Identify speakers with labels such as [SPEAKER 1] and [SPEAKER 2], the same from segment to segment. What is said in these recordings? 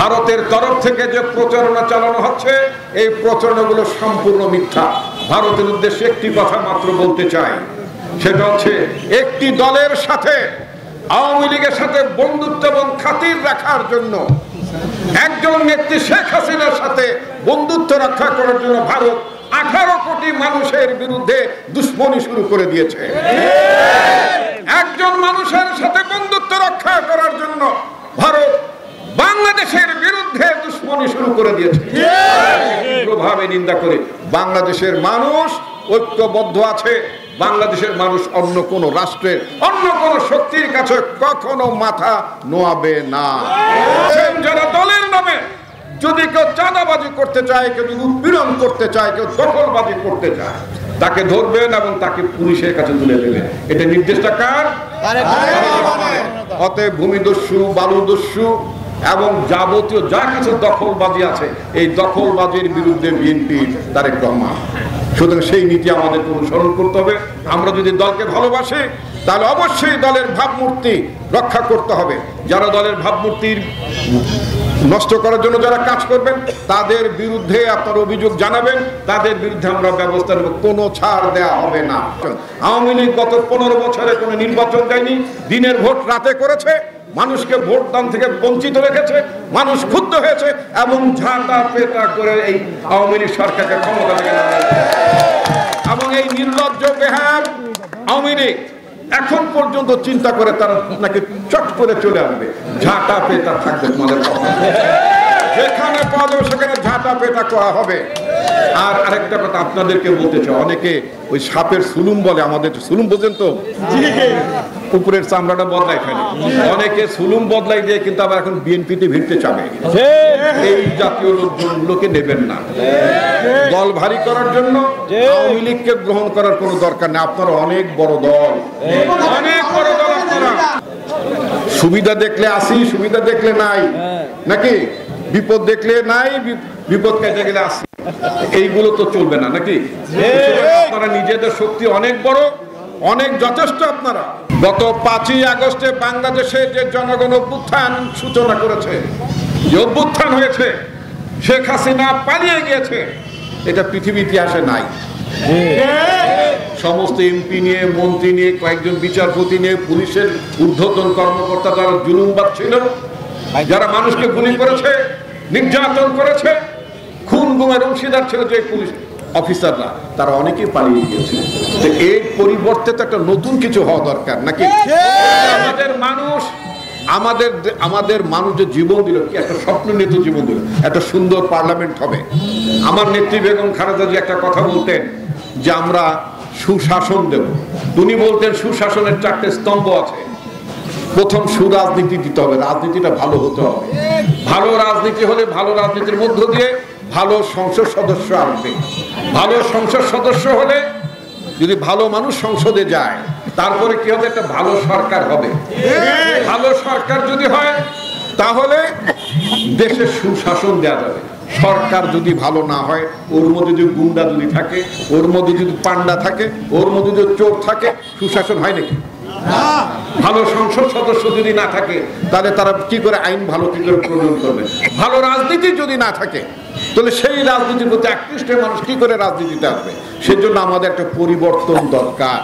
[SPEAKER 1] ভারতের তরফ থেকে যে প্রচারণা চালানো হচ্ছে এই প্রচারণাগুলো সম্পূর্ণ মিথ্যা। ভারতের উদ্দেশ্যে একটি কথা মাত্র বলতে চাই, সেটা হচ্ছে একটি দলের সাথে, আওয়ামী লীগের সাথে বন্ধুত্ব এবং খাতির রাখার জন্য, একজন নেত্রী শেখ হাসিনার সাথে বন্ধুত্ব রক্ষা করার জন্য ভারত 18 কোটি মানুষের বিরুদ্ধে দুশ্মনী শুরু করে দিয়েছে। একজন মানুষের সাথে বন্ধুত্ব রক্ষা করার জন্য ভারত বাংলাদেশের বিরুদ্ধে দুশ্মনী শুরু করে দিয়েছে। তীব্রভাবে নিন্দা করে বাংলাদেশের মানুষ ঐক্যবদ্ধ আছে। বাংলাদেশের মানুষ অন্য কোন রাষ্ট্রের, অন্য কোন শক্তির কাছে কখনো মাথা নোয়াবে না। যারা দলের নামে যদি কেউ চাঁদাবাজি করতে চায়, কেউ যদি উৎপীড়ন করতে চায়, কেউ দখলবাজি করতে চায়, তাকে ধরবেন এবং তাকে পুলিশের কাছে তুলে দেবেন। এটা নির্দেশটা কার? অতএব ভূমিদস্যু, বালুদস্যু এবং যাবতীয় যা কিছু দখলবাজি আছে, এই দখলবাজির বিরুদ্ধে বিএনপি তারেক রহমান। সুতরাং সেই নীতি আমাদের অনুসরণ করতে হবে। আমরা যদি দলকে ভালোবাসি তাহলে অবশ্যই দলের ভাবমূর্তি রক্ষা করতে হবে। যারা দলের ভাবমূর্তির নষ্ট করার জন্য যারা কাজ করবেন তাদের বিরুদ্ধে আপনার অভিযোগ জানাবেন, তাদের বিরুদ্ধে আমরা ব্যবস্থা নেব, কোনো ছাড় দেওয়া হবে না। আওয়ামী লীগ গত 15 বছরে কোনো নির্বাচন দেয়নি, দিনের ভোট রাতে করেছে, মানুষকে ভোটদান থেকে বঞ্চিত রেখেছে, মানুষ ক্ষুব্ধ হয়েছে এবং ঝাঁটা পেটা করে এই আওয়ামী লীগ সরকারকে ক্ষমতা থেকে নামিয়েছে। এবং এই নির্লজ্জ বেহায়া আওয়ামী লীগ এখন পর্যন্ত চিন্তা করে তারা নাকি চট করে চলে আসবে, ঝাঁটা পেটা থাকবে তোমাদের কথা, যেখানে পাওয়া যাবে সেখানে ঝাঁটা পেটা করা হবে। আর আরেকটা কথা আপনাদেরকে বলতে চাই, অনেকে ওই সাপের সুলুম বলে, আমাদের সুলুম বোঝেন তো, উপরের চামড়াটা বদলাই ফেলে, অনেকে সুলুম বদলাই দিয়ে কিন্তু আবার এখন বিএনপিতে ভিড়তে চাবে। এই জাতীয় লোকগুলোকে নেবেন না। দল ভারী করার জন্য আওয়ামী লীগকে গ্রহণ করার কোনো দরকার নেই। আপনারা অনেক বড় দল, অনেক বড় দল। আপনারা সুবিধা দেখলে আসি, সুবিধা দেখলে নাই, নাকি বিপদ দেখলে নাই, বিপদ কেটে গেলে আসি, এইগুলো তো চলবে না, নাকি? আপনারা নিজেদের শক্তি অনেক বড়, অনেক যথেষ্ট। আপনারা গত 5ই আগস্টে বাংলাদেশে যে জনগণ অভ্যুত্থান সূচনা করেছে, যে অভ্যুত্থান হয়েছে, শেখ হাসিনা পালিয়ে গিয়েছে, এটা পৃথিবী ইতিহাসে নাই। সমস্ত এমপি নিয়ে, মন্ত্রী নিয়ে, কয়েকজন বিচারপতি নিয়ে, পুলিশের ঊর্ধ্বতন কর্মকর্তা যারা জুলুমবাজ ছিল, যারা মানুষকে গুলি করেছে, নির্যাতন করেছে, খুন গুমের অংশীদার ছিল যে পুলিশ অফিসাররা, তারা অনেকেই পালিয়ে গিয়েছে। এর পরিবর্তে তো একটা নতুন কিছু হওয়া দরকার, নাকি? আমাদের মানুষ যে জীবন দিল, কি একটা স্বপ্ন নিয়ে তো জীবন দিল, একটা সুন্দর পার্লামেন্ট হবে। আমার নেত্রী বেগম খালেদা জিয়া একটা কথা বলতেন যে আমরা সুশাসন দেব। উনি বলতেন সুশাসনের 4টে স্তম্ভ আছে। প্রথম, সুরাজনীতি দিতে হবে, রাজনীতিটা ভালো হতে হবে। ভালো রাজনীতি হলে ভালো রাজনীতির মধ্য দিয়ে ভালো সংসদ সদস্য আসবে। ভালো সংসদ সদস্য হলে যদি ভালো মানুষ সংসদে যায়, তারপরে কি হবে? একটা ভালো সরকার হবে। ভালো সরকার যদি হয় তাহলে দেশে সুশাসন দেওয়া যাবে। সরকার যদি ভালো না হয়, ওর মধ্যে যদি গুন্ডা যদি থাকে, ওর মধ্যে যদি পান্ডা থাকে, ওর মধ্যে যদি চোর থাকে, সুশাসন হয় নাকি? ভালো সংসদ সদস্য যদি না থাকে তাহলে তারা কি করে আইন ভালো কি করে প্রণয়ন করবে? ভালো রাজনীতি যদি না থাকে তাহলে সেই রাজনীতির প্রতি আকৃষ্ট মানুষ কি করে রাজনীতিতে আসবে? সেজন্য আমাদের একটা পরিবর্তন দরকার।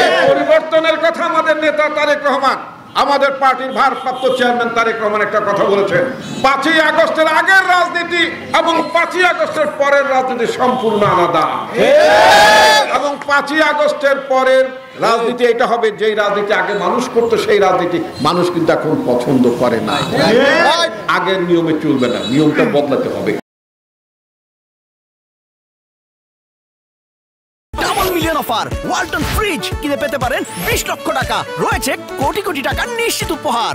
[SPEAKER 1] এই পরিবর্তনের কথা আমাদের নেতা তারেক রহমান, আমাদের পার্টির ভারপ্রাপ্ত চেয়ারম্যান তারেক রহমান একটা কথা বলেছেন, 5ই আগস্টের আগের রাজনীতি এবং 5ই আগস্টের পরের রাজনীতি সম্পূর্ণ আলাদা। এবং 5ই আগস্টের পরের রাজনীতি এটা হবে যেই রাজনীতি আগে মানুষ করতো, সেই রাজনীতি মানুষ কিন্তু এখন পছন্দ করে না। আগের নিয়মে চলবে না, নিয়মটা বদলাতে হবে।
[SPEAKER 2] অফার ওয়ালটন ফ্রিজ কিনে পেতে পারেন 20 লক্ষ টাকা, রয়েছে কোটি কোটি টাকার নিশ্চিত উপহার।